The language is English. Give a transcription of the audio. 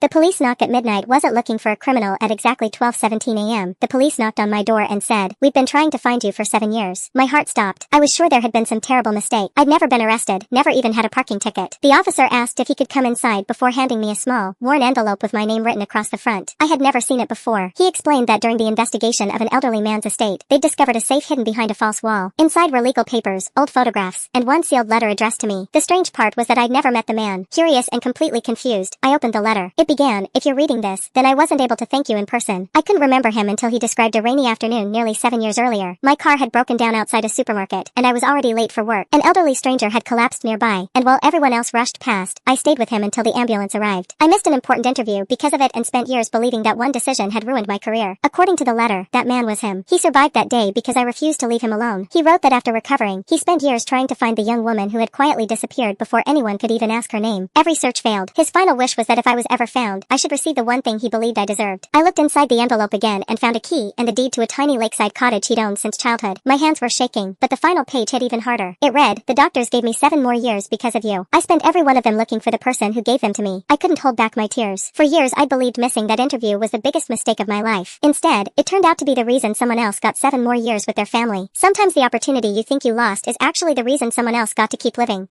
The police knock at midnight wasn't looking for a criminal at exactly 12:17 a.m. The police knocked on my door and said, "We've been trying to find you for 7 years." My heart stopped. I was sure there had been some terrible mistake. I'd never been arrested, never even had a parking ticket. The officer asked if he could come inside before handing me a small, worn envelope with my name written across the front. I had never seen it before. He explained that during the investigation of an elderly man's estate, they'd discovered a safe hidden behind a false wall. Inside were legal papers, old photographs, and one sealed letter addressed to me. The strange part was that I'd never met the man. Curious and completely confused, I opened the letter. It began, "If you're reading this, then I wasn't able to thank you in person." I couldn't remember him until he described a rainy afternoon nearly 7 years earlier. My car had broken down outside a supermarket, and I was already late for work. An elderly stranger had collapsed nearby, and while everyone else rushed past, I stayed with him until the ambulance arrived. I missed an important interview because of it and spent years believing that one decision had ruined my career. According to the letter, that man was him. He survived that day because I refused to leave him alone. He wrote that after recovering, he spent years trying to find the young woman who had quietly disappeared before anyone could even ask her name. Every search failed. His final wish was that if I was ever found, I should receive the one thing he believed I deserved. I looked inside the envelope again and found a key and the deed to a tiny lakeside cottage he'd owned since childhood. My hands were shaking, but the final page hit even harder. It read, "The doctors gave me 7 more years because of you. I spent every one of them looking for the person who gave them to me." I couldn't hold back my tears. For years I believed missing that interview was the biggest mistake of my life. Instead, it turned out to be the reason someone else got 7 more years with their family. Sometimes the opportunity you think you lost is actually the reason someone else got to keep living.